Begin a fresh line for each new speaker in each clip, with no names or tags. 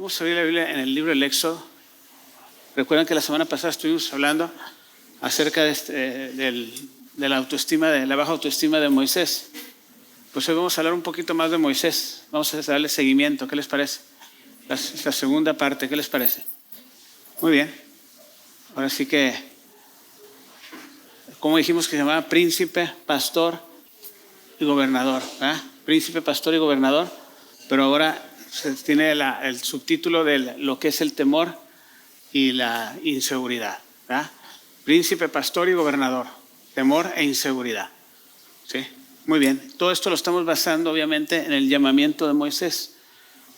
Vamos a abrir la Biblia en el libro del Éxodo. Recuerdan que la semana pasada estuvimos hablando acerca de la autoestima, de la baja autoestima de Moisés. Pues hoy vamos a hablar un poquito más de Moisés. Vamos a darle seguimiento. ¿Qué les parece? La segunda parte, ¿qué les parece? Muy bien. Ahora sí que, como dijimos que se llamaba príncipe, pastor y gobernador, ¿verdad? Príncipe, pastor y gobernador, pero ahora se tiene el subtítulo de lo que es el temor y la inseguridad, ¿verdad? Príncipe, pastor y gobernador, temor e inseguridad. ¿Sí? Muy bien. Todo esto lo estamos basando obviamente en el llamamiento de Moisés,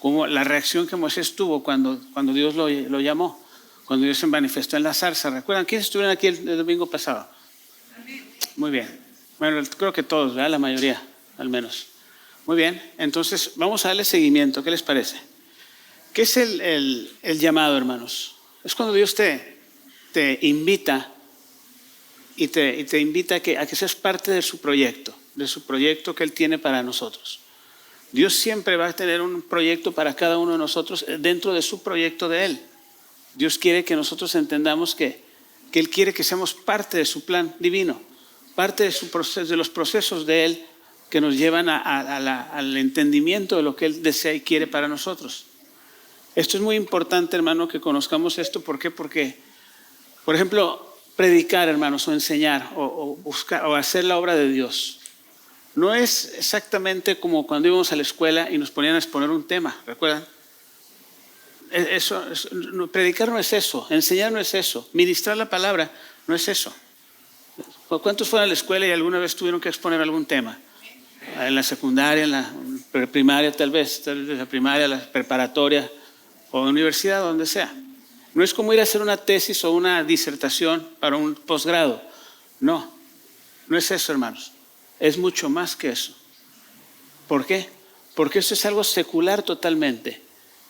como la reacción que Moisés tuvo cuando Dios lo llamó, cuando Dios se manifestó en la zarza. ¿Recuerdan quiénes estuvieron aquí el domingo pasado? Muy bien. Bueno, creo que todos, ¿verdad? La mayoría, al menos. Muy bien. Entonces, vamos a darle seguimiento. ¿Qué les parece? ¿Qué es el llamado, hermanos? Es cuando Dios te invita y te invita a que seas parte de su proyecto que Él tiene para nosotros. Dios siempre va a tener un proyecto para cada uno de nosotros dentro de su proyecto de Él. Dios quiere que nosotros entendamos que Él quiere que seamos parte de su plan divino, parte de los procesos de Él que nos llevan al entendimiento de lo que Él desea y quiere para nosotros. Esto es muy importante, hermano, que conozcamos esto. ¿Por qué? Porque, por ejemplo, predicar, hermanos, o enseñar, o buscar, o hacer la obra de Dios, no es exactamente como cuando íbamos a la escuela y nos ponían a exponer un tema, ¿recuerdan? Predicar no es eso, enseñar no es eso, ministrar la palabra no es eso. ¿Cuántos fueron a la escuela y alguna vez tuvieron que exponer algún tema? En la secundaria, en la primaria tal vez la primaria, la preparatoria o universidad, donde sea. No es como ir a hacer una tesis o una disertación para un posgrado. No es eso, hermanos. Es mucho más que eso. ¿Por qué? Porque eso es algo secular totalmente.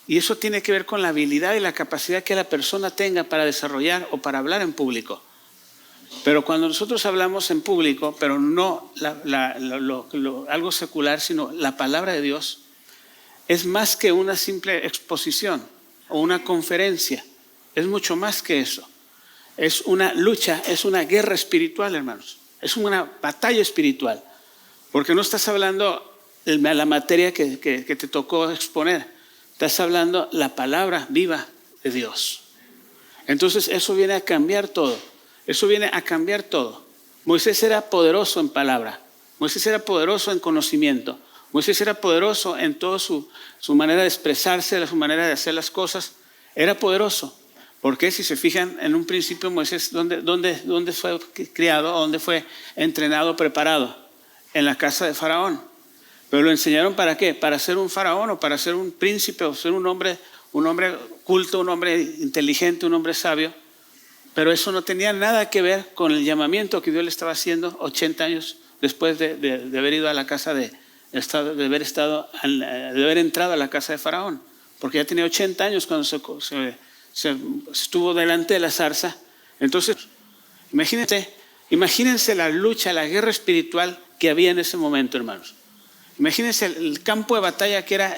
Y eso tiene que ver con la habilidad y la capacidad que la persona tenga para desarrollar o para hablar en público. Pero cuando nosotros hablamos en público, pero no algo secular, sino la palabra de Dios, es más que una simple exposición o una conferencia. Es mucho más que eso. Es una lucha, es una guerra espiritual, hermanos. Es una batalla espiritual. Porque no estás hablando de la materia que te tocó exponer. Estás hablando la palabra viva de Dios. Entonces eso viene a cambiar todo. Eso viene a cambiar todo. Moisés era poderoso en palabra. Moisés era poderoso en conocimiento. Moisés era poderoso en toda su manera de expresarse, su manera de hacer las cosas. Era poderoso. Porque si se fijan, en un principio Moisés, ¿dónde fue criado? ¿Dónde fue entrenado, preparado? En la casa de Faraón. Pero lo enseñaron ¿para qué? Para ser un faraón o para ser un príncipe o ser un hombre culto, un hombre inteligente, un hombre sabio. Pero eso no tenía nada que ver con el llamamiento que Dios le estaba haciendo 80 años después de haber ido a la casa de haber entrado a la casa de Faraón. Porque ya tenía 80 años cuando se estuvo delante de la zarza. Entonces, imagínense la lucha, la guerra espiritual que había en ese momento, hermanos. Imagínense el campo de batalla que era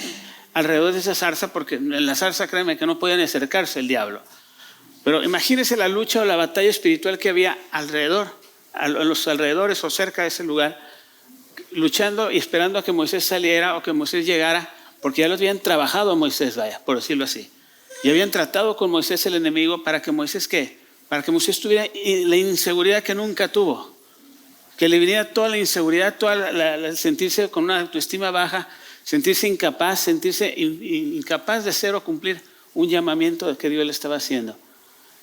alrededor de esa zarza, porque en la zarza, créanme que no podía ni acercarse el diablo. Pero imagínense la lucha o la batalla espiritual que había alrededor, a los alrededores o cerca de ese lugar, luchando y esperando a que Moisés saliera o que Moisés llegara, porque ya los habían trabajado a Moisés, por decirlo así. Y habían tratado con Moisés el enemigo para que Moisés, ¿qué? Para que Moisés tuviera la inseguridad que nunca tuvo. Que le viniera toda la inseguridad, sentirse con una autoestima baja, sentirse incapaz de hacer o cumplir un llamamiento que Dios le estaba haciendo.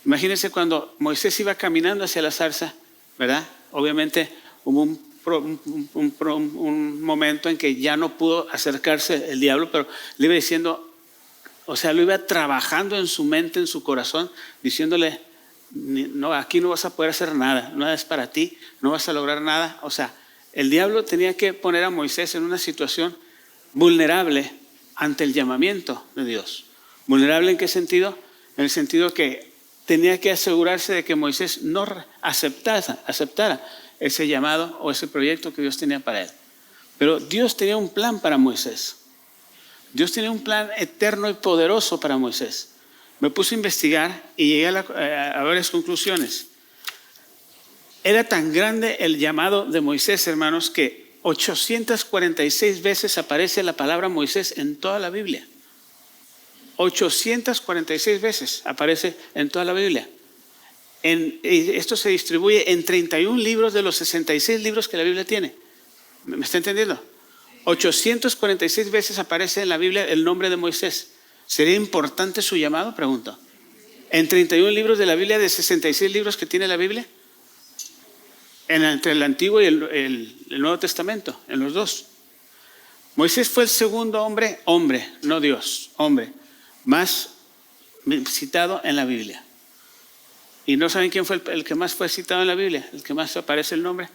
Imagínense cuando Moisés iba caminando hacia la zarza, ¿verdad? Obviamente hubo un momento en que ya no pudo acercarse el diablo, pero le iba diciendo, o sea, lo iba trabajando en su mente, en su corazón, diciéndole, no, aquí no vas a poder hacer nada, nada es para ti, no vas a lograr nada. O sea, el diablo tenía que poner a Moisés en una situación vulnerable ante el llamamiento de Dios. ¿Vulnerable en qué sentido? En el sentido que tenía que asegurarse de que Moisés no aceptara ese llamado o ese proyecto que Dios tenía para él. Pero Dios tenía un plan para Moisés. Dios tenía un plan eterno y poderoso para Moisés. Me puse a investigar y llegué a varias conclusiones. Era tan grande el llamado de Moisés, hermanos, que 846 veces aparece la palabra Moisés en toda la Biblia. 846 veces aparece en toda la Biblia. Esto se distribuye en 31 libros de los 66 libros que la Biblia tiene. ¿Me está entendiendo? 846 veces aparece en la Biblia el nombre de Moisés. ¿Sería importante su llamado? Pregunto. En 31 libros de la Biblia, de 66 libros que tiene la Biblia, entre el Antiguo y el Nuevo Testamento, en los dos. Moisés fue el segundo hombre, no Dios, hombre, más citado en la Biblia. ¿Y no saben quién fue el que más fue citado en la Biblia? El que más aparece el nombre.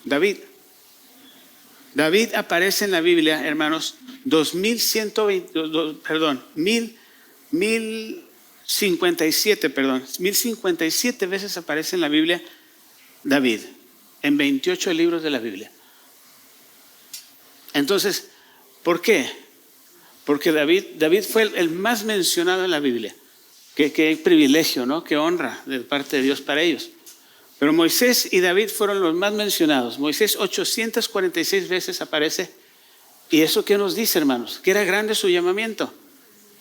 David. David aparece en la Biblia, hermanos, 1057 veces aparece en la Biblia David, en 28 libros de la Biblia. Entonces, ¿por qué? Porque David fue el más mencionado en la Biblia. Qué privilegio, ¿no? Qué honra de parte de Dios para ellos. Pero Moisés y David fueron los más mencionados. Moisés 846 veces aparece. ¿Y eso qué nos dice, hermanos? Que era grande su llamamiento,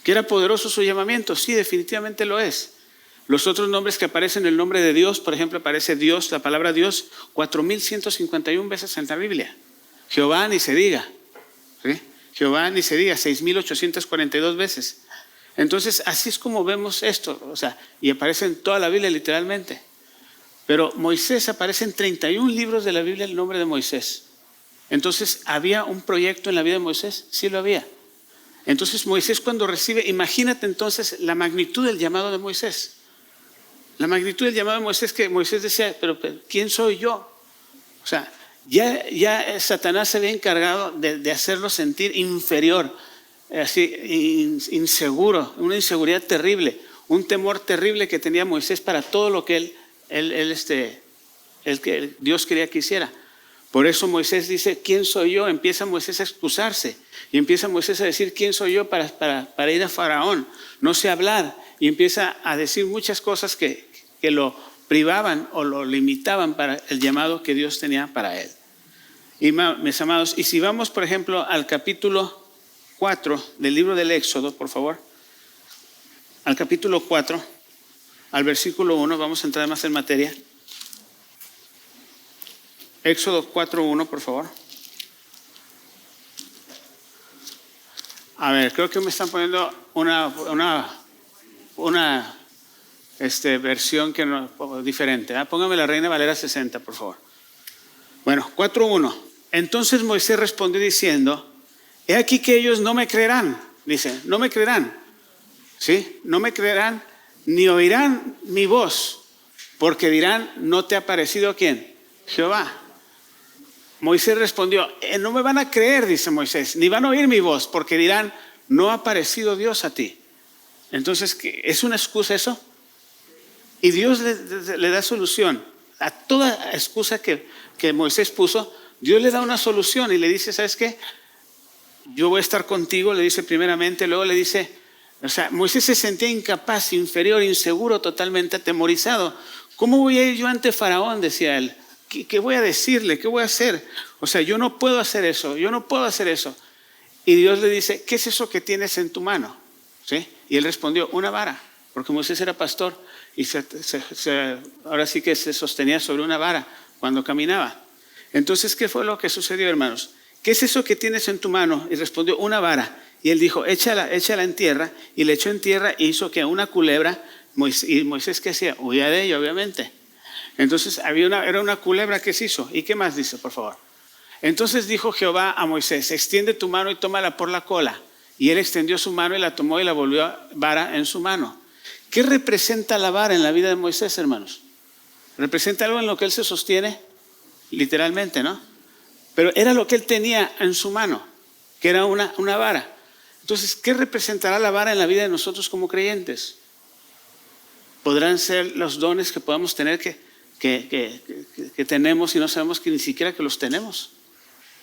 que era poderoso su llamamiento. Sí, definitivamente lo es. Los otros nombres que aparecen, el nombre de Dios, por ejemplo, aparece Dios, la palabra Dios, 4151 veces en la Biblia. Jehová ni se diga, ¿sí? Jehová ni se diga, 6842 veces. Entonces, así es como vemos esto, o sea, y aparece en toda la Biblia literalmente. Pero Moisés aparece en 31 libros de la Biblia el nombre de Moisés. Entonces, ¿había un proyecto en la vida de Moisés? Sí lo había. Entonces, Moisés cuando recibe, imagínate entonces la magnitud del llamado de Moisés. La magnitud del llamado de Moisés, que Moisés decía, pero ¿quién soy yo? O sea, ya Satanás se había encargado de hacerlo sentir inferior, así inseguro, una inseguridad terrible, un temor terrible que tenía Moisés para todo lo que Dios quería que hiciera. Por eso Moisés dice, ¿quién soy yo? Empieza Moisés a excusarse y empieza Moisés a decir, ¿quién soy yo para ir a Faraón? No sé hablar, y empieza a decir muchas cosas que lo privaban o lo limitaban para el llamado que Dios tenía para él. Y mis amados, y si vamos por ejemplo al capítulo 4 del libro del Éxodo, por favor, al capítulo 4, al versículo 1, vamos a entrar más en materia. Éxodo 4:1, por favor. A ver, creo que me están poniendo una versión que no, diferente. Póngame la Reina Valera 60, por favor. Bueno, 4:1. Entonces Moisés respondió diciendo, he aquí que ellos no me creerán. Dice, no me creerán. ¿Sí? No me creerán ni oirán mi voz, porque dirán, ¿no te ha parecido quién? Jehová. Moisés respondió, no me van a creer, dice Moisés, ni van a oír mi voz, porque dirán, no ha parecido Dios a ti. Entonces, ¿qué? ¿Es una excusa eso? Y Dios le da solución a toda excusa que Moisés puso. Dios le da una solución y le dice, ¿sabes qué? Yo voy a estar contigo, le dice primeramente, luego le dice, o sea, Moisés se sentía incapaz, inferior, inseguro, totalmente atemorizado. ¿Cómo voy a ir yo ante Faraón? Decía él. ¿Qué voy a decirle? ¿Qué voy a hacer? O sea, yo no puedo hacer eso, yo no puedo hacer eso. Y Dios le dice, ¿qué es eso que tienes en tu mano? ¿Sí? Y él respondió, una vara, porque Moisés era pastor y ahora sí que se sostenía sobre una vara cuando caminaba. Entonces, ¿qué fue lo que sucedió, hermanos? ¿Qué es eso que tienes en tu mano? Y respondió, una vara. Y él dijo, échala en tierra. Y le echó en tierra y hizo que una culebra. Y Moisés, ¿qué hacía? Huía de ella, obviamente. Entonces era una culebra que se hizo. ¿Y qué más dice, por favor? Entonces dijo Jehová a Moisés, extiende tu mano y tómala por la cola. Y él extendió su mano y la tomó y la volvió vara en su mano. ¿Qué representa la vara en la vida de Moisés, hermanos? ¿Representa algo en lo que él se sostiene? Literalmente, ¿no? Pero era lo que él tenía en su mano, que era una vara. Entonces, ¿qué representará la vara en la vida de nosotros como creyentes? Podrán ser los dones que podamos tener que tenemos y no sabemos que ni siquiera que los tenemos,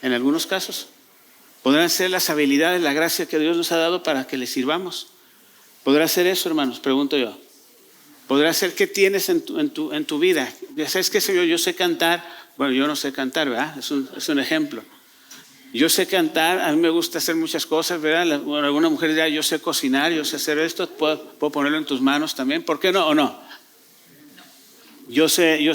en algunos casos. Podrán ser las habilidades, la gracia que Dios nos ha dado para que le sirvamos. ¿Podrá ser eso, hermanos? Pregunto yo. ¿Podrá ser qué tienes en tu vida? ¿Sabes qué sé yo? Yo sé cantar. Bueno, yo no sé cantar, ¿verdad? Es un ejemplo. Yo sé cantar, a mí me gusta hacer muchas cosas, ¿verdad? Bueno, alguna mujer dirá, yo sé cocinar, yo sé hacer esto, puedo ponerlo en tus manos también. ¿Por qué no o no? Yo sé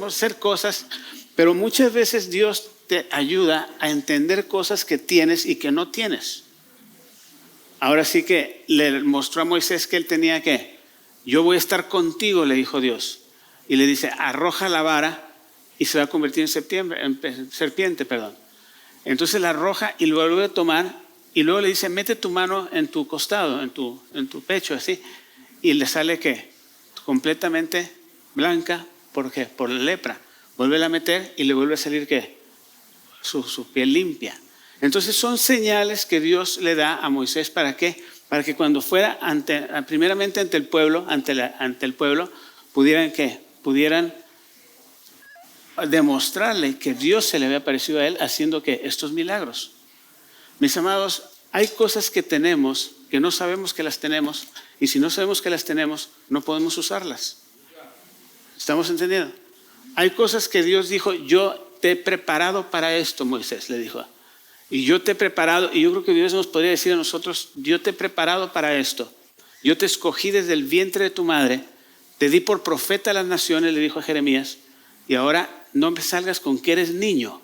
hacer cosas, pero muchas veces Dios te ayuda a entender cosas que tienes y que no tienes. Ahora sí que le mostró a Moisés que él tenía que, yo voy a estar contigo, le dijo Dios. Y le dice, arroja la vara y se va a convertir en serpiente. Entonces la arroja y lo vuelve a tomar y luego le dice, mete tu mano en tu costado, en tu pecho, así. Y le sale ¿qué? Completamente blanca. ¿Por qué? Por la lepra. Vuelve a meter y le vuelve a salir ¿qué? Su piel limpia. Entonces son señales que Dios le da a Moisés. ¿Para qué? Para que cuando fuera primeramente ante el pueblo, pudieran demostrarle que Dios se le había aparecido a él haciendo ¿qué? Estos milagros. Mis amados, hay cosas que tenemos que no sabemos que las tenemos, y si no sabemos que las tenemos, no podemos usarlas. ¿Estamos entendiendo? Hay cosas que Dios dijo, yo te he preparado para esto, Moisés le dijo. Y yo te he preparado, y yo creo que Dios nos podría decir a nosotros, yo te he preparado para esto. Yo te escogí desde el vientre de tu madre, te di por profeta a las naciones, le dijo a Jeremías, y ahora no me salgas con que eres niño,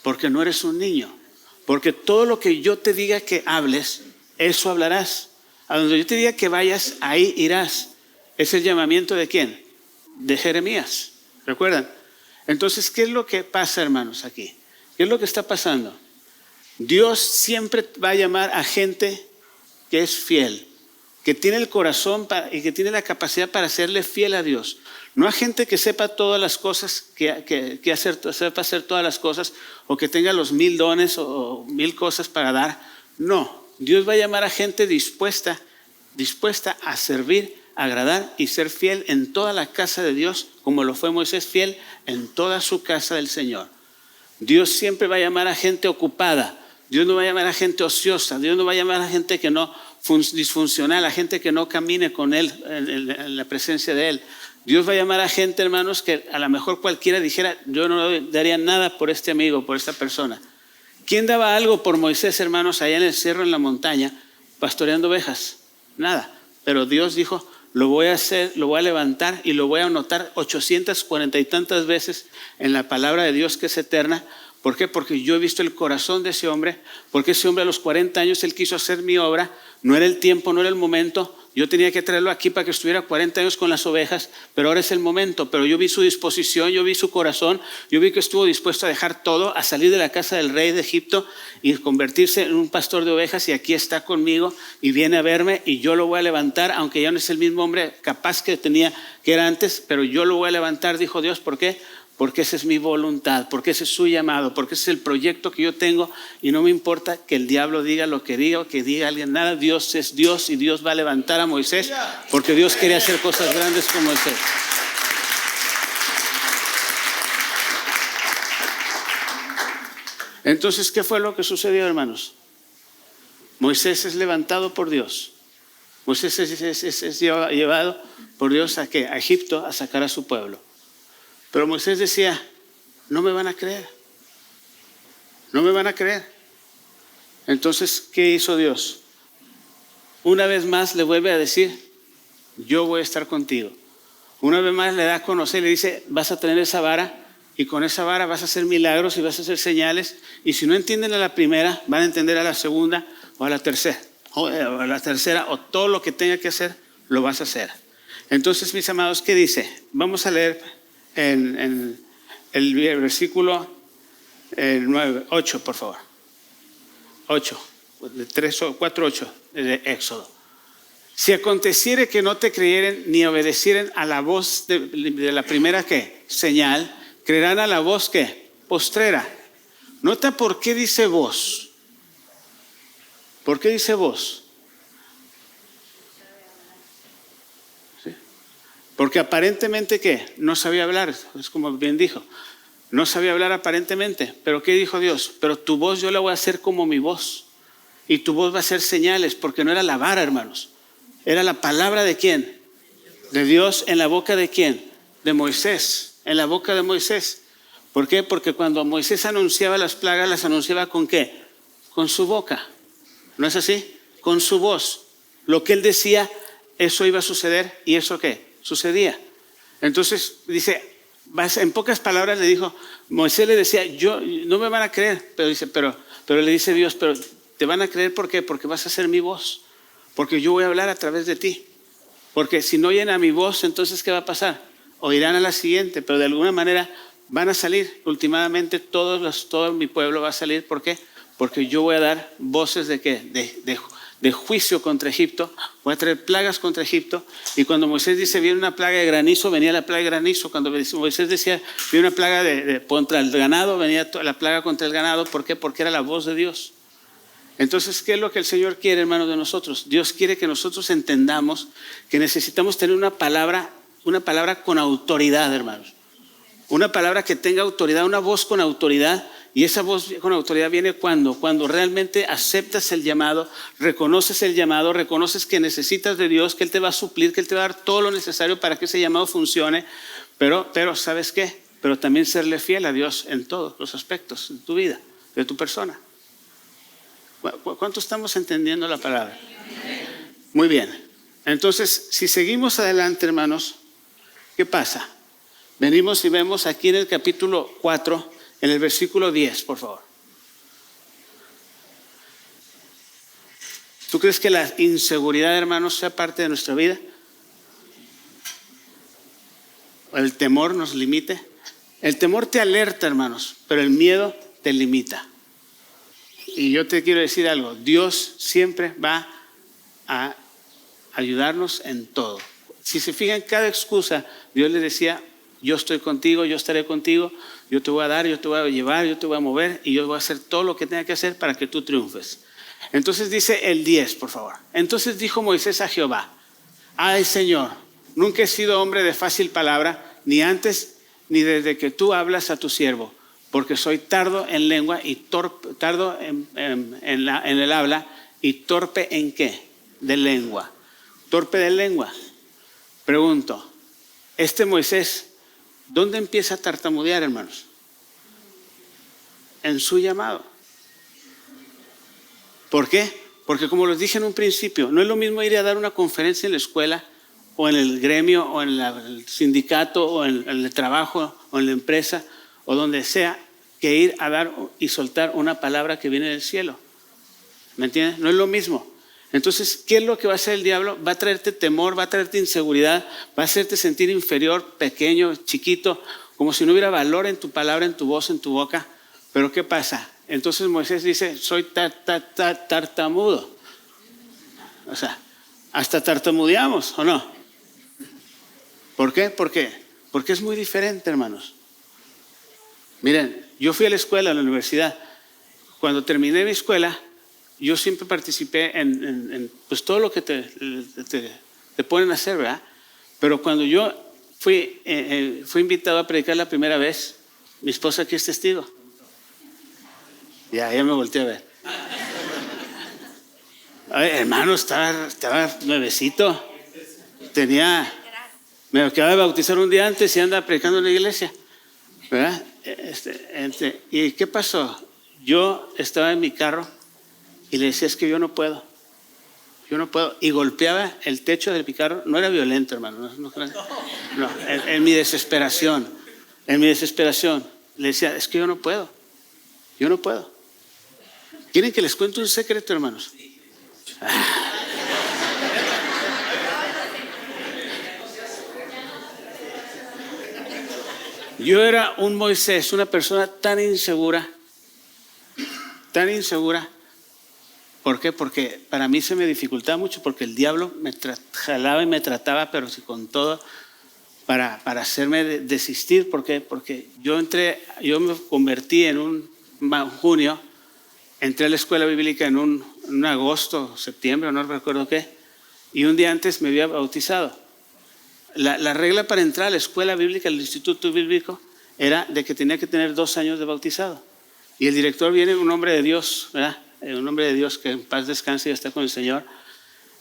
porque no eres un niño. Porque todo lo que yo te diga que hables, eso hablarás. A donde yo te diga que vayas, ahí irás. Es el llamamiento ¿de quién? De Jeremías. ¿Recuerdan? Entonces, ¿qué es lo que pasa, hermanos, aquí? ¿Qué es lo que está pasando? Dios siempre va a llamar a gente que es fiel, que tiene el corazón y que tiene la capacidad para serle fiel a Dios. No a gente que sepa todas las cosas, sepa hacer todas las cosas, o que tenga los 1000 dones o 1000 cosas para dar. No, Dios va a llamar a gente dispuesta a servir, agradar y ser fiel en toda la casa de Dios, como lo fue Moisés fiel en toda su casa del Señor. Dios siempre va a llamar a gente ocupada. Dios no va a llamar a gente ociosa. Dios no va a llamar a gente que no disfuncional, a gente que no camine con Él en la presencia de Él. Dios va a llamar a gente, hermanos, que a lo mejor cualquiera dijera, yo no daría nada por este amigo, por esta persona. ¿Quién daba algo por Moisés, hermanos, allá en el cerro, en la montaña, pastoreando ovejas? Nada. Pero Dios dijo, lo voy a hacer, lo voy a levantar y lo voy a anotar 840 y tantas veces en la palabra de Dios que es eterna. ¿Por qué? Porque yo he visto el corazón de ese hombre, porque ese hombre a los 40 años él quiso hacer mi obra, no era el tiempo, no era el momento. Yo tenía que traerlo aquí para que estuviera 40 años con las ovejas, pero ahora es el momento. Pero yo vi su disposición, yo vi su corazón, yo vi que estuvo dispuesto a dejar todo, a salir de la casa del rey de Egipto y convertirse en un pastor de ovejas, y aquí está conmigo y viene a verme y yo lo voy a levantar, aunque ya no es el mismo hombre capaz que era antes, pero yo lo voy a levantar, dijo Dios. ¿Por qué? Porque esa es mi voluntad, porque ese es su llamado, porque ese es el proyecto que yo tengo, y no me importa que el diablo diga lo que diga o que diga alguien nada. Dios es Dios y Dios va a levantar a Moisés porque Dios quería hacer cosas grandes con Moisés. Entonces, ¿qué fue lo que sucedió, hermanos? Moisés es levantado por Dios. Moisés es llevado por Dios ¿a qué? A Egipto, a sacar a su pueblo. Pero Moisés decía, no me van a creer. No me van a creer. Entonces, ¿qué hizo Dios? Una vez más le vuelve a decir, yo voy a estar contigo. Una vez más le da a conocer, le dice, vas a tener esa vara, y con esa vara vas a hacer milagros y vas a hacer señales. Y si no entienden a la primera, van a entender a la segunda o a la tercera. O todo lo que tenga que hacer, lo vas a hacer. Entonces, mis amados, ¿qué dice? Vamos a leer en el versículo 8, por favor. 8, 4, 8 de Éxodo. Si aconteciere que no te creyeren ni obedecieren a la voz de la primera ¿qué? Señal, creerán a la voz ¿qué? Postrera. Nota por qué dice voz. ¿Por qué dice voz? Porque aparentemente, ¿qué? No sabía hablar, es como bien dijo. No sabía hablar aparentemente, pero ¿qué dijo Dios? Pero tu voz yo la voy a hacer como mi voz. Y tu voz va a hacer señales, porque no era la vara, hermanos. Era la palabra ¿de quién? De Dios. ¿En la boca de quién? De Moisés. En la boca de Moisés. ¿Por qué? Porque cuando Moisés anunciaba las plagas, las anunciaba ¿con qué? Con su boca. ¿No es así? Con su voz. Lo que él decía, eso iba a suceder. ¿Y eso qué? Sucedía. Entonces dice, en pocas palabras le dijo, Moisés le decía, yo no me van a creer, pero le dice Dios, pero te van a creer ¿por qué? Porque vas a ser mi voz, porque yo voy a hablar a través de ti, porque si no oyen a mi voz, entonces ¿qué va a pasar? Oirán a la siguiente, pero de alguna manera van a salir, últimamente todo mi pueblo va a salir, ¿por qué? Porque yo voy a dar voces ¿de qué? De juicio contra Egipto, voy a traer plagas contra Egipto. Y cuando Moisés dice viene una plaga de granizo, venía la plaga de granizo. Cuando Moisés decía viene una plaga contra el ganado, venía la plaga contra el ganado. ¿Por qué? Porque era la voz de Dios. Entonces, ¿qué es lo que el Señor quiere, hermanos, de nosotros? Dios quiere que nosotros entendamos que necesitamos tener una palabra con autoridad, hermanos. Una palabra que tenga autoridad, una voz con autoridad. Y esa voz con autoridad viene cuando realmente aceptas el llamado, reconoces el llamado, reconoces que necesitas de Dios, que Él te va a suplir, que Él te va a dar todo lo necesario para que ese llamado funcione. Pero ¿sabes qué? Pero también serle fiel a Dios en todos los aspectos de tu vida, de tu persona. ¿Cuánto estamos entendiendo la palabra? Muy bien. Entonces, si seguimos adelante, hermanos, ¿qué pasa? Venimos y vemos aquí en el capítulo 4, en el versículo 10, por favor. ¿Tú crees que la inseguridad, hermanos, sea parte de nuestra vida? ¿O el temor nos limite? El temor te alerta, hermanos, pero el miedo te limita. Y yo te quiero decir algo, Dios siempre va a ayudarnos en todo. Si se fijan, cada excusa, Dios le decía, yo estoy contigo, yo estaré contigo, yo te voy a dar, yo te voy a llevar, yo te voy a mover y yo voy a hacer todo lo que tenga que hacer para que tú triunfes. Entonces dice el 10, por favor. Entonces dijo Moisés a Jehová, ay Señor, nunca he sido hombre de fácil palabra, ni antes ni desde que tú hablas a tu siervo, porque soy tardo en lengua y tardo en el habla y torpe en ¿qué? De lengua. Torpe de lengua. Pregunto, Moisés, ¿dónde empieza a tartamudear, hermanos? En su llamado. ¿Por qué? Porque como les dije en un principio, no es lo mismo ir a dar una conferencia en la escuela o en el gremio o en el sindicato o en el trabajo o en la empresa o donde sea, que ir a dar y soltar una palabra que viene del cielo. ¿Me entiendes? No es lo mismo. Entonces, ¿qué es lo que va a hacer el diablo? Va a traerte temor, va a traerte inseguridad, va a hacerte sentir inferior, pequeño, chiquito, como si no hubiera valor en tu palabra, en tu voz, en tu boca. Pero ¿qué pasa? Entonces Moisés dice, soy tartamudo. O sea, hasta tartamudeamos, ¿o no? ¿Por qué? Porque es muy diferente, hermanos. Miren, yo fui a la escuela, a la universidad. Cuando terminé mi escuela, yo siempre participé en pues todo lo que te ponen a hacer, ¿verdad? Pero cuando yo fui invitado a predicar la primera vez, mi esposa aquí es testigo. Ya me volteé a ver. A ver, hermano, estaba nuevecito. Me acababa de bautizar un día antes y anda predicando en la iglesia, ¿verdad? ¿Y qué pasó? Yo estaba en mi carro y le decía, es que yo no puedo. Y golpeaba el techo del mi carro. No era violento, hermano. No, en mi desesperación. Le decía, es que yo no puedo. ¿Quieren que les cuente un secreto, hermanos? Yo era un Moisés, una persona tan insegura. ¿Por qué? Porque para mí se me dificultaba mucho, porque el diablo me jalaba y me trataba, pero sí con todo, para hacerme desistir. ¿Por qué? Porque yo me convertí en junio, entré a la escuela bíblica en un agosto, septiembre, no recuerdo qué, y un día antes me había bautizado. La regla para entrar a la escuela bíblica, al instituto bíblico, era de que tenía que tener 2 años de bautizado. Y el director viene, un hombre de Dios, ¿verdad? Un hombre de Dios que en paz descanse y está con el Señor.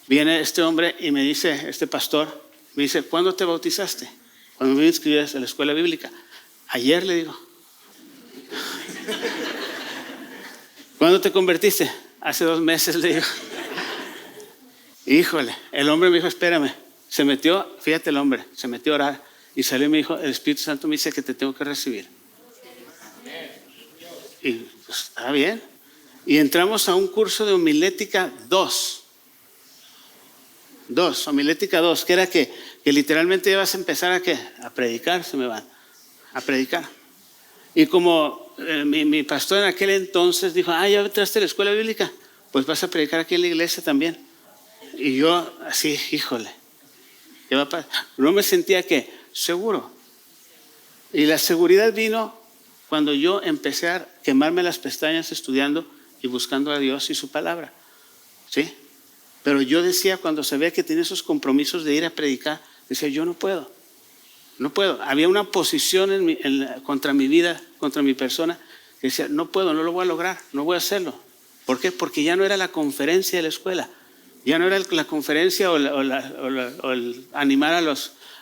Viene este hombre y me dice, este pastor, me dice, ¿cuándo te bautizaste? Cuando me inscribí a la escuela bíblica. Ayer, le digo. ¿Cuándo te convertiste? Hace 2 meses, le digo. Híjole, el hombre me dijo, espérame. Se metió, fíjate el hombre, se metió a orar y salió y me dijo, el Espíritu Santo me dice que te tengo que recibir. Y pues está bien. Y entramos a un curso de homilética 2, homilética 2, que era que literalmente ibas a empezar a predicar, a predicar. Y como mi pastor en aquel entonces dijo, ya entraste a la escuela bíblica, pues vas a predicar aquí en la iglesia también. Y yo así, híjole, ¿qué va a pasar? No me sentía seguro. Y la seguridad vino cuando yo empecé a quemarme las pestañas estudiando y buscando a Dios y su palabra. ¿Sí? Pero yo decía, cuando se ve que tenía esos compromisos de ir a predicar, decía, yo no puedo. Había una posición contra mi vida, contra mi persona, que decía, no puedo, no lo voy a lograr, no voy a hacerlo. ¿Por qué? Porque ya no era la conferencia de la escuela, ya no era la conferencia o el animar a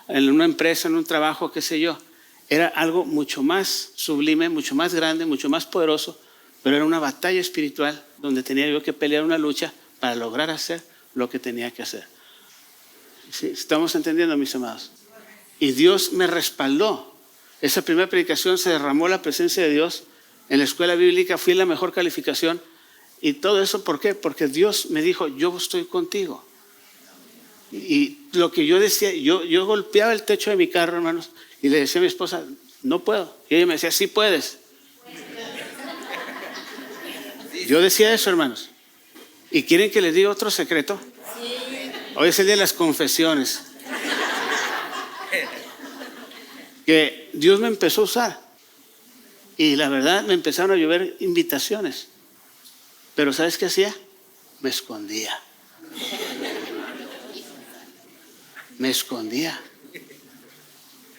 en una empresa, en un trabajo, qué sé yo. Era algo mucho más sublime, mucho más grande, mucho más poderoso, pero era una batalla espiritual donde tenía yo que pelear una lucha para lograr hacer lo que tenía que hacer. ¿Sí? ¿Estamos entendiendo, mis amados? Y Dios me respaldó. Esa primera predicación se derramó la presencia de Dios. En la escuela bíblica fui la mejor calificación. Y todo eso, ¿por qué? Porque Dios me dijo, yo estoy contigo. Y lo que yo decía, yo golpeaba el techo de mi carro, hermanos, y le decía a mi esposa, no puedo. Y ella me decía, sí puedes. Yo decía eso, hermanos. ¿Y quieren que les diga otro secreto? Hoy es el día de las confesiones. Que Dios me empezó a usar. Y la verdad me empezaron a llover invitaciones. Pero ¿sabes qué hacía? Me escondía. Me escondía.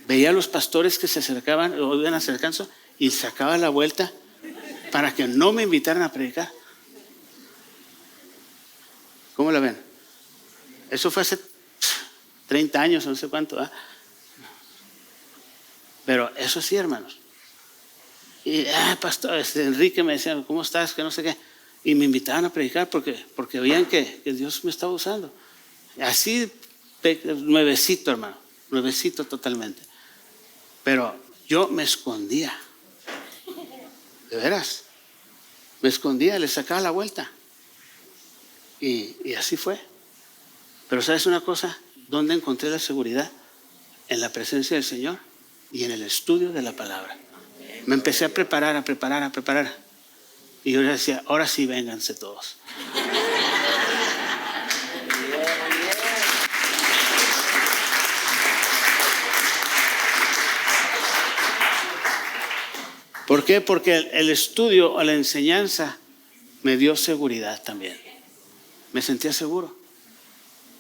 Veía a los pastores que se acercaban o iban acercándose y sacaba la vuelta para que no me invitaran a predicar. ¿Cómo la ven? Eso fue hace 30 años, no sé cuánto. Pero eso sí, hermanos. Y, pastor, Enrique me decía, ¿cómo estás? Que no sé qué. Y me invitaban a predicar porque veían que Dios me estaba usando. Así, nuevecito, hermano. Nuevecito totalmente. Pero yo me escondía. De veras. Me escondía, le sacaba la vuelta. Y así fue. Pero ¿sabes una cosa? ¿Dónde encontré la seguridad? En la presencia del Señor y en el estudio de la palabra. Me empecé a preparar. Y yo decía, ahora sí, vénganse todos. ¿Por qué? Porque el estudio o la enseñanza me dio seguridad también. Me sentía seguro.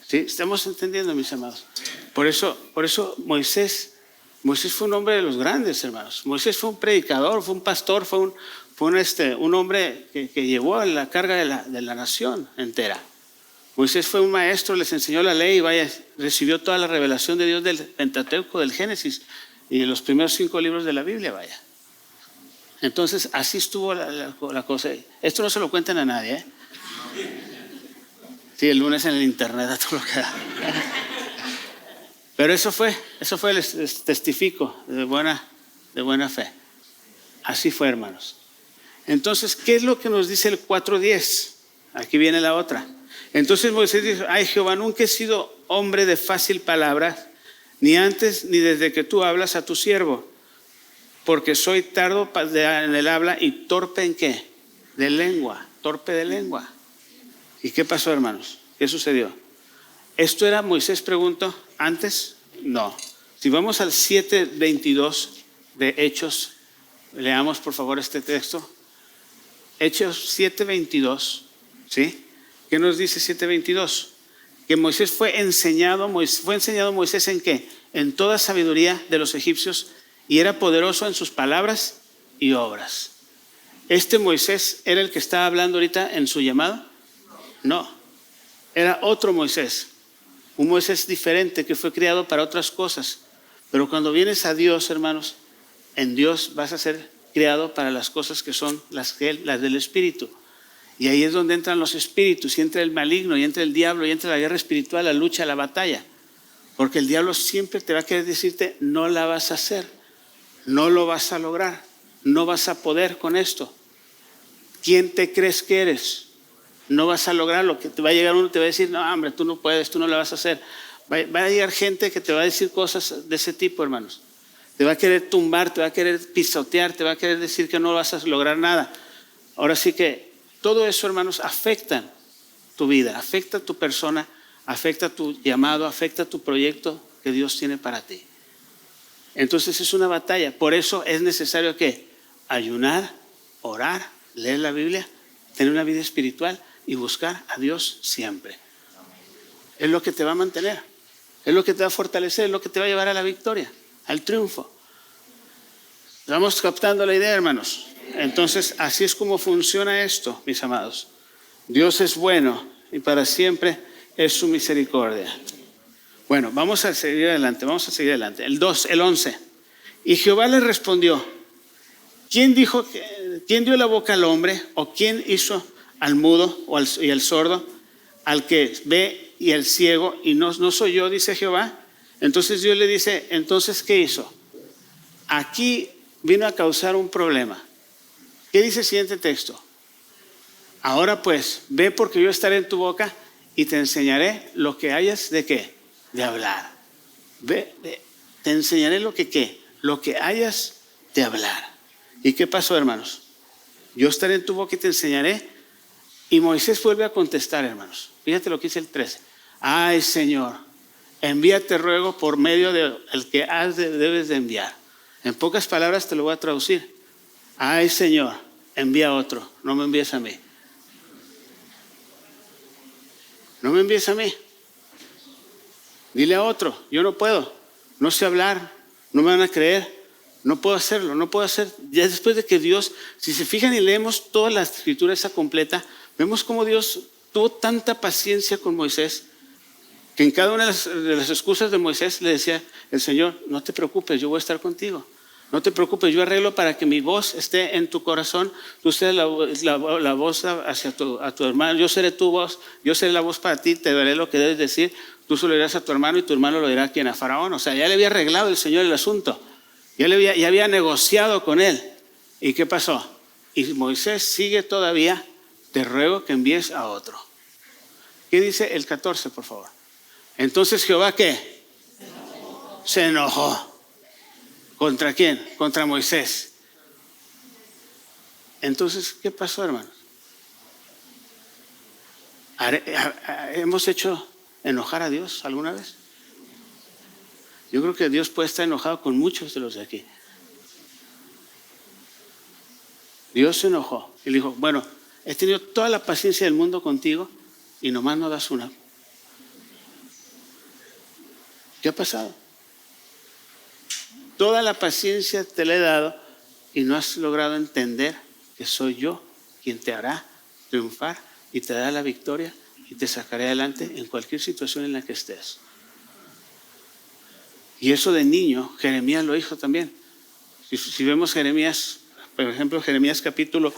¿Sí? ¿Estamos entendiendo, mis amados? Por eso Moisés fue un hombre de los grandes, hermanos. Moisés fue un predicador, fue un pastor, fue un hombre que llevó la carga de la nación entera. Moisés fue un maestro, les enseñó la ley, recibió toda la revelación de Dios del Pentateuco, del Génesis y de los primeros 5 libros de la Biblia, vaya. Entonces, así estuvo la cosa. Esto no se lo cuentan a nadie, ¿eh? Sí, el lunes en el internet a todo lo que da. Pero eso fue, les testifico de buena fe. Así fue, hermanos. Entonces, ¿qué es lo que nos dice el 4:10? Aquí viene la otra. Entonces Moisés dice, ay Jehová, nunca he sido hombre de fácil palabra, ni antes ni desde que tú hablas a tu siervo, porque soy tardo en el habla y torpe en qué? De lengua, torpe de lengua. ¿Y qué pasó, hermanos? ¿Qué sucedió? ¿Esto era, Moisés preguntó, antes? No. Si vamos al 7:22 de Hechos, leamos por favor este texto. Hechos 7:22, ¿sí? ¿Qué nos dice 7:22? Que fue enseñado Moisés ¿en qué? En toda sabiduría de los egipcios y era poderoso en sus palabras y obras. ¿Este Moisés era el que estaba hablando ahorita en su llamado? No, era otro Moisés, un Moisés diferente que fue criado para otras cosas. Pero cuando vienes a Dios, hermanos, en Dios vas a ser criado para las cosas que son las del Espíritu. Y ahí es donde entran los espíritus, y entra el maligno, y entra el diablo, y entra la guerra espiritual, la lucha, la batalla. Porque el diablo siempre te va a querer decirte, no la vas a hacer, no lo vas a lograr, no vas a poder con esto. ¿Quién te crees que eres? No vas a lograrlo. Que te va a llegar uno y te va a decir, no, hombre, tú no puedes, tú no la vas a hacer. Va a llegar gente que te va a decir cosas de ese tipo, hermanos. Te va a querer tumbar, te va a querer pisotear, te va a querer decir que no vas a lograr nada. Ahora sí que todo eso, hermanos, afecta tu vida, afecta tu persona, afecta tu llamado, afecta tu proyecto que Dios tiene para ti. Entonces es una batalla. Por eso es necesario que ayunar, orar, leer la Biblia, tener una vida espiritual y buscar a Dios siempre. Es lo que te va a mantener, es lo que te va a fortalecer, es lo que te va a llevar a la victoria, al triunfo. ¿Vamos captando la idea, hermanos? Entonces, así es como funciona esto, mis amados. Dios es bueno y para siempre es su misericordia. Bueno, vamos a seguir adelante. El 11. Y Jehová le respondió, ¿quién dio la boca al hombre? ¿O quién hizo al mudo y al sordo, al que ve y al ciego? Y no soy yo, dice Jehová. Entonces Dios le dice, ¿entonces qué hizo? Aquí vino a causar un problema. ¿Qué dice el siguiente texto? Ahora pues, ve porque yo estaré en tu boca y te enseñaré lo que hayas de qué, de hablar. Ve, te enseñaré lo que hayas de hablar. ¿Y qué pasó, hermanos? Yo estaré en tu boca y te enseñaré. Y Moisés vuelve a contestar, hermanos. Fíjate lo que dice el 13. Ay, Señor, envíate ruego por medio del que debes de enviar. En pocas palabras te lo voy a traducir. Ay, Señor, envía a otro, no me envíes a mí. No me envíes a mí. Dile a otro, yo no puedo, no sé hablar, no me van a creer, no puedo hacerlo, no puedo hacer. Ya después de que Dios, si se fijan y leemos toda la escritura esa completa, vemos cómo Dios tuvo tanta paciencia con Moisés, que en cada una de las excusas de Moisés le decía el Señor, no te preocupes, yo voy a estar contigo. No te preocupes, yo arreglo para que mi voz esté en tu corazón. Tú seas la voz hacia a tu hermano. Yo seré tu voz, yo seré la voz para ti, te daré lo que debes decir. Tú se lo dirás a tu hermano y tu hermano lo dirá a quien, a Faraón. O sea, ya le había arreglado el Señor el asunto. Ya había negociado con él. ¿Y qué pasó? Y Moisés sigue todavía, te ruego que envíes a otro. ¿Qué dice el 14, por favor? Entonces Jehová, ¿qué? Se enojó. ¿Contra quién? Contra Moisés. Entonces, ¿qué pasó, hermanos? ¿Hemos hecho enojar a Dios alguna vez? Yo creo que Dios puede estar enojado con muchos de los de aquí. Dios se enojó y le dijo, bueno, he tenido toda la paciencia del mundo contigo y nomás no das una. ¿Qué ha pasado? Toda la paciencia te la he dado y no has logrado entender que soy yo quien te hará triunfar y te dará la victoria y te sacaré adelante en cualquier situación en la que estés. Y eso de niño, Jeremías lo hizo también. Si vemos Jeremías, por ejemplo, Jeremías capítulo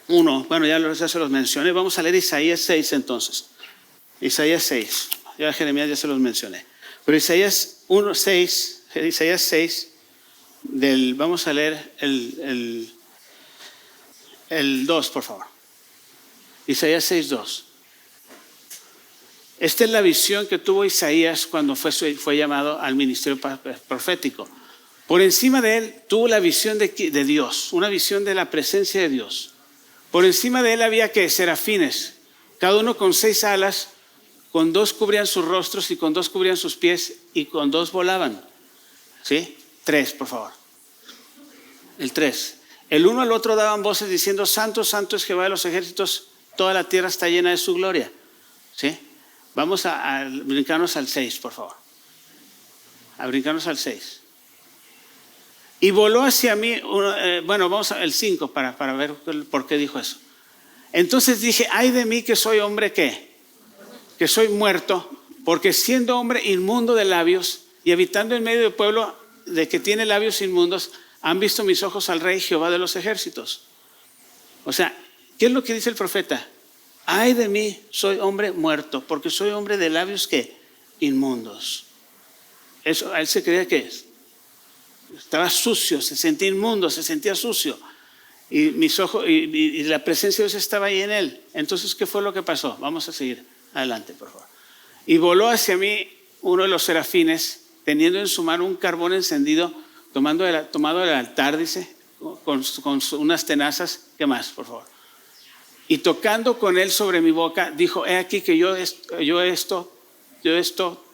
1, bueno, ya se los mencioné, vamos a leer Isaías 6 entonces. Isaías 6, ya Jeremías ya se los mencioné. Pero Isaías 6, vamos a leer el 2, por favor. Isaías 6, 2. Esta es la visión que tuvo Isaías cuando fue llamado al ministerio profético. Por encima de él tuvo la visión de Dios, una visión de la presencia de Dios. Por encima de él había serafines, cada uno con 6 alas, con 2 cubrían sus rostros y con 2 cubrían sus pies y con 2 volaban. ¿Sí? 3, por favor. El 3. El uno al otro daban voces diciendo, Santo, Santo es Jehová de los ejércitos, toda la tierra está llena de su gloria. ¿Sí? Vamos a brincarnos al 6, por favor. A brincarnos al 6. Y voló hacia mí, bueno, vamos al 5 para ver por qué dijo eso. Entonces dije, ay de mí que soy hombre, ¿qué? Que soy muerto, porque siendo hombre inmundo de labios y habitando en medio del pueblo de que tiene labios inmundos, han visto mis ojos al Rey Jehová de los ejércitos. O sea, ¿qué es lo que dice el profeta? Ay de mí, soy hombre muerto, porque soy hombre de labios, ¿qué? Inmundos. Eso, a él se creía que estaba sucio, se sentía inmundo, se sentía sucio. Y mis ojos, y la presencia de Dios estaba ahí en él. Entonces, ¿qué fue lo que pasó? Vamos a seguir adelante, por favor. Y voló hacia mí uno de los serafines, teniendo en su mano un carbón encendido, tomado del altar, dice, con unas tenazas. ¿Qué más, por favor? Y tocando con él sobre mi boca, dijo, he aquí que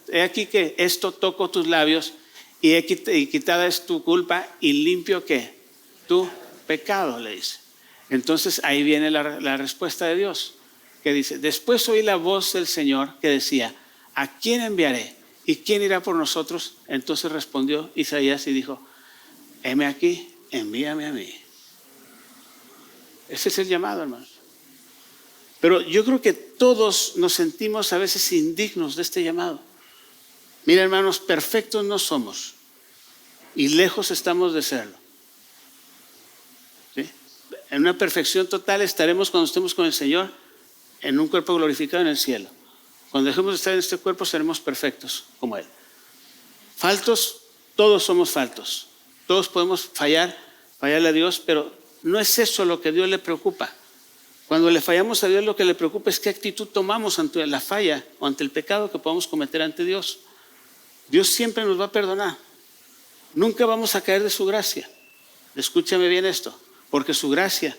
he aquí que esto toco tus labios, y quitada es tu culpa, y limpio, ¿qué? Tu pecado, le dice. Entonces ahí viene la respuesta de Dios, que dice, después oí la voz del Señor que decía, ¿a quién enviaré? ¿Y quién irá por nosotros? Entonces respondió Isaías y dijo, heme aquí, envíame a mí. Ese es el llamado, hermanos. Pero yo creo que todos nos sentimos a veces indignos de este llamado. Mira, hermanos, perfectos no somos y lejos estamos de serlo. ¿Sí? En una perfección total estaremos cuando estemos con el Señor en un cuerpo glorificado en el cielo. Cuando dejemos de estar en este cuerpo seremos perfectos como Él. Faltos, todos somos faltos. Todos podemos fallarle a Dios, pero no es eso lo que a Dios le preocupa. Cuando le fallamos a Dios, lo que le preocupa es qué actitud tomamos ante la falla o ante el pecado que podamos cometer ante Dios. Dios siempre nos va a perdonar. Nunca vamos a caer de su gracia. Escúchame bien esto, porque su gracia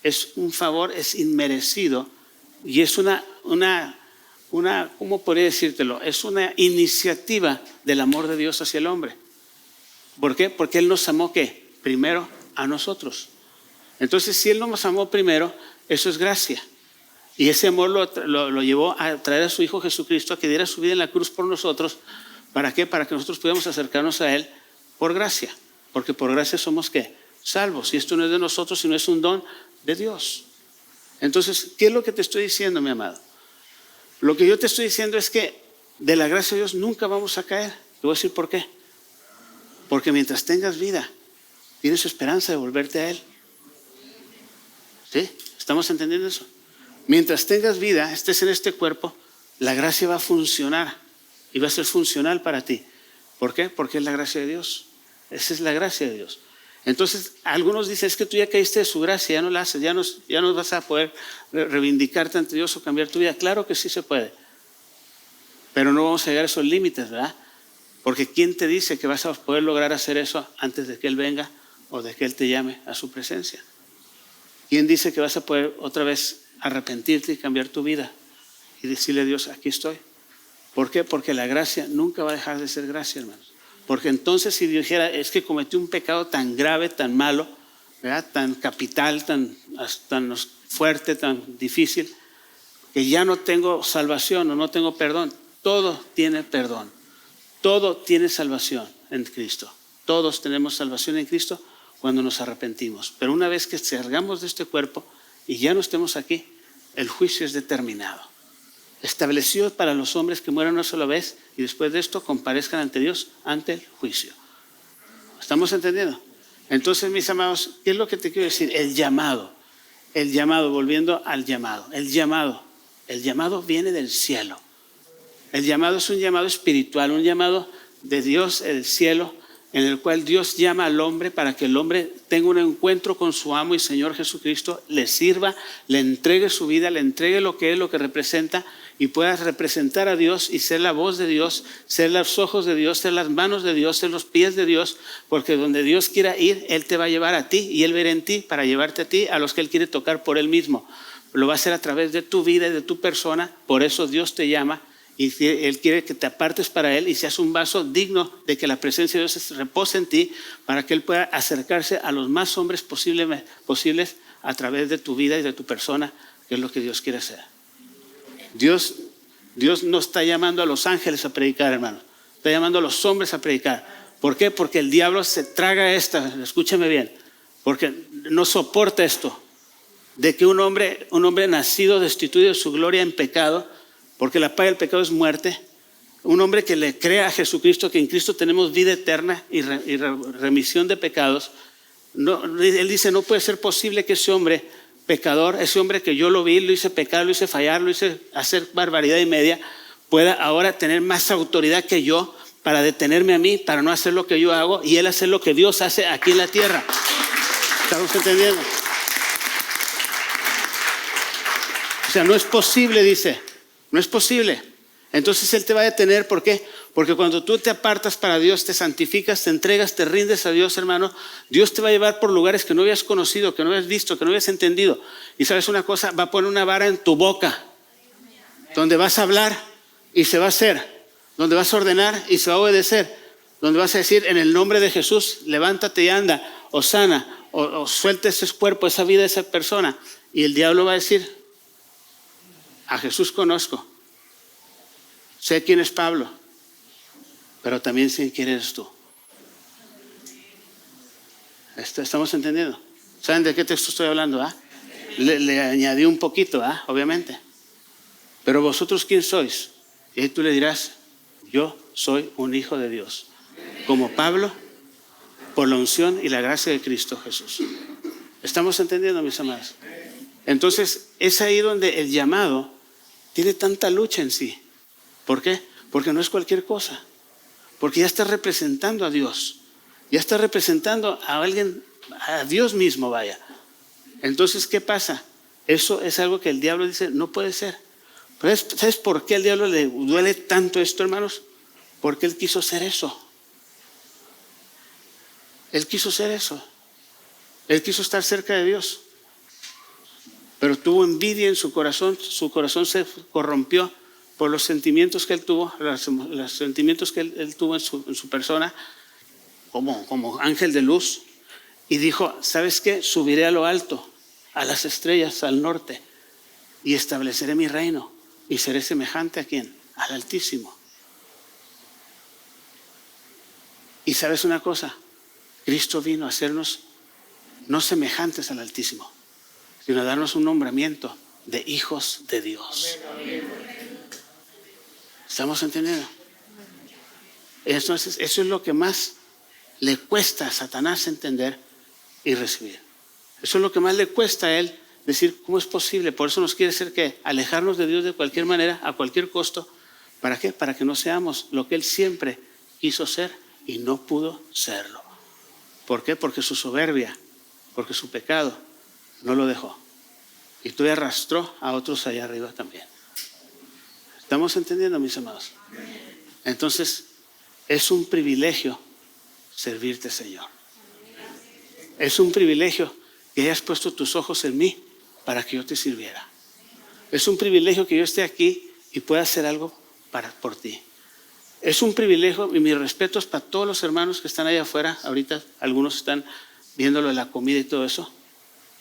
es un favor, es inmerecido y es ¿cómo podría decírtelo? Es una iniciativa del amor de Dios hacia el hombre. ¿Por qué? Porque Él nos amó, ¿qué? Primero a nosotros. Entonces, si Él nos amó primero, eso es gracia. Y ese amor lo llevó a traer a su Hijo Jesucristo a que diera su vida en la cruz por nosotros. ¿Para qué? Para que nosotros pudiéramos acercarnos a Él por gracia. Porque por gracia somos, ¿qué? Salvos. Y esto no es de nosotros, sino es un don de Dios. Entonces, ¿qué es lo que te estoy diciendo, mi amado? Lo que yo te estoy diciendo es que de la gracia de Dios nunca vamos a caer. Te voy a decir por qué. Porque mientras tengas vida, tienes esperanza de volverte a Él. ¿Sí? ¿Estamos entendiendo eso? Mientras tengas vida, estés en este cuerpo, la gracia va a funcionar y va a ser funcional para ti. ¿Por qué? Porque es la gracia de Dios. Esa es la gracia de Dios. Entonces, algunos dicen, es que tú ya caíste de su gracia, ya no la haces, ya no vas a poder reivindicarte ante Dios o cambiar tu vida. Claro que sí se puede. Pero no vamos a llegar a esos límites, ¿verdad? Porque ¿quién te dice que vas a poder lograr hacer eso antes de que Él venga o de que Él te llame a su presencia? ¿Quién dice que vas a poder otra vez arrepentirte y cambiar tu vida y decirle a Dios, aquí estoy? ¿Por qué? Porque la gracia nunca va a dejar de ser gracia, hermanos. Porque entonces si dijera, es que cometí un pecado tan grave, tan malo, ¿verdad? Tan capital, tan fuerte, tan difícil, que ya no tengo salvación o no tengo perdón. Todo tiene perdón. Todo tiene salvación en Cristo. Todos tenemos salvación en Cristo cuando nos arrepentimos. Pero una vez que salgamos de este cuerpo y ya no estemos aquí, el juicio es determinado. Establecido para los hombres que mueran una sola vez y después de esto comparezcan ante Dios ante el juicio. ¿Estamos entendiendo? Entonces, mis amados, ¿qué es lo que te quiero decir? El llamado, volviendo al llamado. El llamado viene del cielo. El llamado es un llamado espiritual, un llamado de Dios, el cielo, en el cual Dios llama al hombre para que el hombre tenga un encuentro con su amo y Señor Jesucristo, le sirva, le entregue su vida, le entregue lo que es, lo que representa y pueda representar a Dios y ser la voz de Dios, ser los ojos de Dios, ser las manos de Dios, ser los pies de Dios, porque donde Dios quiera ir, Él te va a llevar a ti y Él va a ir en ti para llevarte a ti, a los que Él quiere tocar por Él mismo. Lo va a hacer a través de tu vida y de tu persona, por eso Dios te llama. Y Él quiere que te apartes para Él y seas un vaso digno de que la presencia de Dios repose en ti para que Él pueda acercarse a los más hombres posibles a través de tu vida y de tu persona, que es lo que Dios quiere hacer. Dios no está llamando a los ángeles a predicar, hermano. Está llamando a los hombres a predicar. ¿Por qué? Porque el diablo se traga escúchame bien, porque no soporta esto, de que un hombre nacido destituido de su gloria en pecado, porque la paga del pecado es muerte, un hombre que le crea a Jesucristo, que en Cristo tenemos vida eterna y remisión de pecados. No, él dice, no puede ser posible que ese hombre pecador, ese hombre que yo lo vi, lo hice pecar, lo hice fallar, lo hice hacer barbaridad y media, pueda ahora tener más autoridad que yo para detenerme a mí, para no hacer lo que yo hago y él hacer lo que Dios hace aquí en la tierra. ¿Estamos entendiendo? O sea, no es posible, dice, no es posible. Entonces Él te va a detener, ¿por qué? Porque cuando tú te apartas para Dios, te santificas, te entregas, te rindes a Dios, hermano, Dios te va a llevar por lugares que no habías conocido, que no habías visto, que no habías entendido. Y sabes una cosa, va a poner una vara en tu boca, donde vas a hablar y se va a hacer, donde vas a ordenar y se va a obedecer, donde vas a decir en el nombre de Jesús, levántate y anda, o sana, o suelta ese cuerpo, esa vida de esa persona. Y el diablo va a decir, a Jesús conozco. Sé quién es Pablo, pero también sé quién eres tú. ¿Estamos entendiendo? ¿Saben de qué texto estoy hablando? Le añadí un poquito, obviamente. Pero vosotros, ¿quién sois? Y ahí tú le dirás, yo soy un hijo de Dios. Como Pablo, por la unción y la gracia de Cristo Jesús. ¿Estamos entendiendo, mis amados? Entonces, es ahí donde el llamado tiene tanta lucha en sí. ¿Por qué? Porque no es cualquier cosa. Porque ya está representando a Dios. Ya está representando a alguien, a Dios mismo, vaya. Entonces, ¿qué pasa? Eso es algo que el diablo dice, no puede ser. Pero ¿sabes por qué al diablo le duele tanto esto, hermanos? Porque él quiso ser eso. Él quiso ser eso. Él quiso estar cerca de Dios. Pero tuvo envidia en su corazón se corrompió por los sentimientos que él tuvo, los sentimientos que él tuvo en su persona, como ángel de luz, y dijo, ¿sabes qué? Subiré a lo alto, a las estrellas, al norte, y estableceré mi reino, y seré semejante ¿a quién? Al Altísimo. Y ¿sabes una cosa? Cristo vino a hacernos no semejantes al Altísimo, sino a darnos un nombramiento de hijos de Dios. ¿Estamos entendiendo? Entonces, eso es lo que más le cuesta a Satanás entender y recibir. Eso es lo que más le cuesta a él decir, ¿cómo es posible? Por eso nos quiere hacer que alejarnos de Dios de cualquier manera, a cualquier costo. ¿Para qué? Para que no seamos lo que él siempre quiso ser y no pudo serlo. ¿Por qué? Porque su soberbia, porque su pecado no lo dejó. Y todavía arrastró a otros allá arriba también. ¿Estamos entendiendo, mis amados? Entonces, es un privilegio servirte, Señor. Es un privilegio que hayas puesto tus ojos en mí para que yo te sirviera. Es un privilegio que yo esté aquí y pueda hacer algo por ti. Es un privilegio, y mis respetos para todos los hermanos que están allá afuera. Ahorita algunos están viéndolo de la comida y todo eso.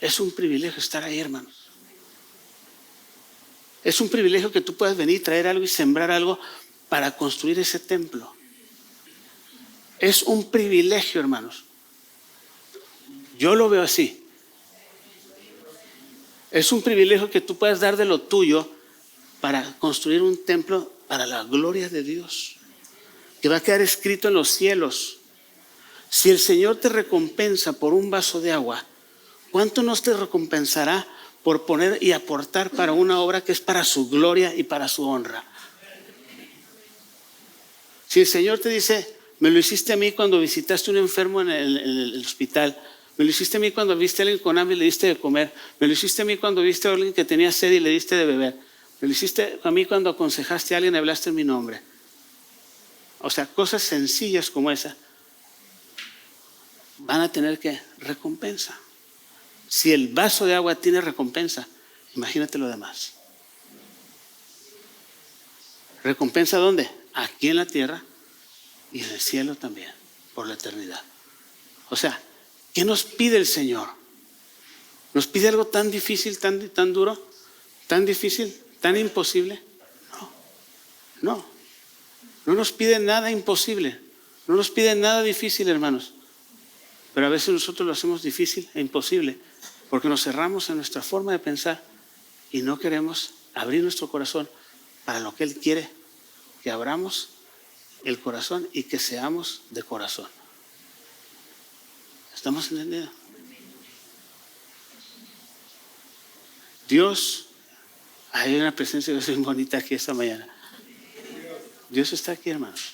Es un privilegio estar ahí, hermanos. Es un privilegio que tú puedas venir, traer algo y sembrar algo para construir ese templo. Es un privilegio, hermanos. Yo lo veo así. Es un privilegio que tú puedas dar de lo tuyo para construir un templo para la gloria de Dios, que va a quedar escrito en los cielos. Si el Señor te recompensa por un vaso de agua, ¿cuánto nos te recompensará por poner y aportar para una obra que es para su gloria y para su honra? Si el Señor te dice, me lo hiciste a mí cuando visitaste a un enfermo en el hospital, me lo hiciste a mí cuando viste a alguien con hambre y le diste de comer, me lo hiciste a mí cuando viste a alguien que tenía sed y le diste de beber, me lo hiciste a mí cuando aconsejaste a alguien y hablaste en mi nombre. O sea, cosas sencillas como esa van a tener que recompensa. Si el vaso de agua tiene recompensa, imagínate lo demás. ¿Recompensa dónde? Aquí en la tierra y en el cielo también, por la eternidad. O sea, ¿qué nos pide el Señor? ¿Nos pide algo tan difícil, tan duro, tan difícil, tan imposible? No nos pide nada imposible. No nos pide nada difícil, hermanos. Pero a veces nosotros lo hacemos difícil e imposible porque nos cerramos en nuestra forma de pensar y no queremos abrir nuestro corazón para lo que Él quiere, que abramos el corazón y que seamos de corazón. ¿Estamos entendiendo? Dios, hay una presencia de Dios muy bonita aquí esta mañana. Dios está aquí, hermanos.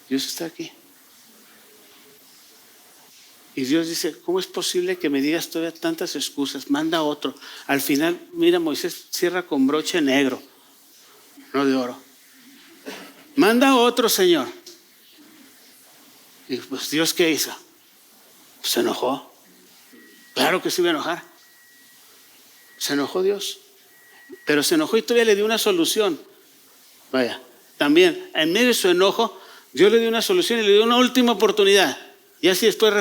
Dios está aquí. Y Dios dice, ¿cómo es posible que me digas todavía tantas excusas? Manda otro. Al final, mira, Moisés cierra con broche negro, no de oro. Manda otro, Señor. Y pues, ¿Dios qué hizo? Se enojó. Claro que se iba a enojar. Se enojó Dios. Pero se enojó y todavía le dio una solución. Vaya, también, en medio de su enojo, Dios le dio una solución y le dio una última oportunidad. Y así después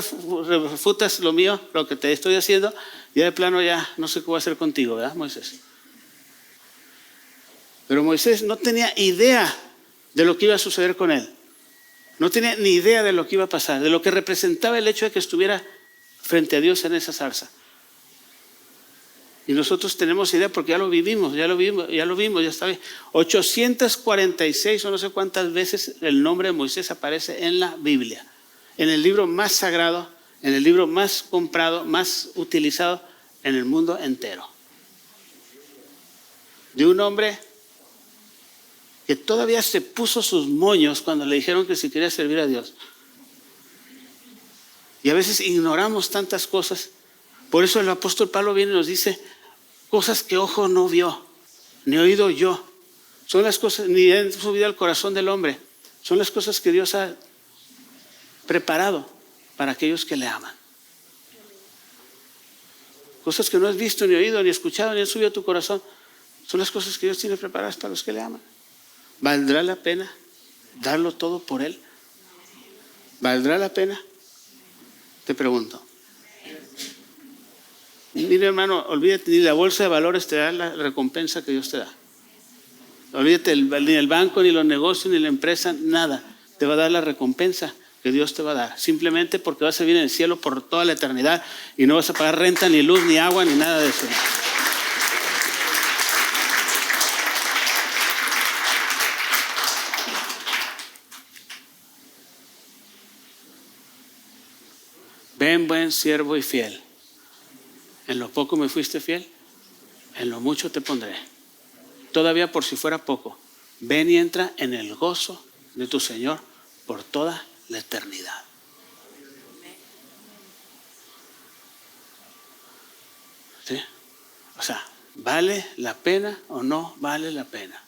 refutas lo mío, lo que te estoy haciendo, ya de plano ya no sé qué voy a hacer contigo, ¿verdad, Moisés? Pero Moisés no tenía idea de lo que iba a suceder con él. No tenía ni idea de lo que iba a pasar, de lo que representaba el hecho de que estuviera frente a Dios en esa zarza. Y nosotros tenemos idea porque ya lo vimos, ya está bien. 846 o no sé cuántas veces el nombre de Moisés aparece en la Biblia. En el libro más sagrado, en el libro más comprado, más utilizado en el mundo entero. De un hombre que todavía se puso sus moños cuando le dijeron que si quería servir a Dios. Y a veces ignoramos tantas cosas. Por eso el apóstol Pablo viene y nos dice cosas que ojo no vio, ni oído yo. Son las cosas, ni han subido al corazón del hombre. Son las cosas que Dios ha preparado para aquellos que le aman. Cosas que no has visto, ni oído, ni escuchado, ni han subido a tu corazón. Son las cosas que Dios tiene preparadas para los que le aman. ¿Valdrá la pena darlo todo por Él? ¿Valdrá la pena? Te pregunto. Mira, hermano, olvídate, ni la bolsa de valores te da la recompensa que Dios te da. Olvídate, ni el banco, ni los negocios, ni la empresa, nada te va a dar la recompensa que Dios te va a dar. Simplemente porque vas a vivir en el cielo por toda la eternidad y no vas a pagar renta, ni luz, ni agua, ni nada de eso. Ven, buen siervo y fiel. En lo poco me fuiste fiel, en lo mucho te pondré. Todavía por si fuera poco, ven y entra en el gozo de tu Señor por toda la eternidad. ¿Sí? O sea, ¿vale la pena o no vale la pena?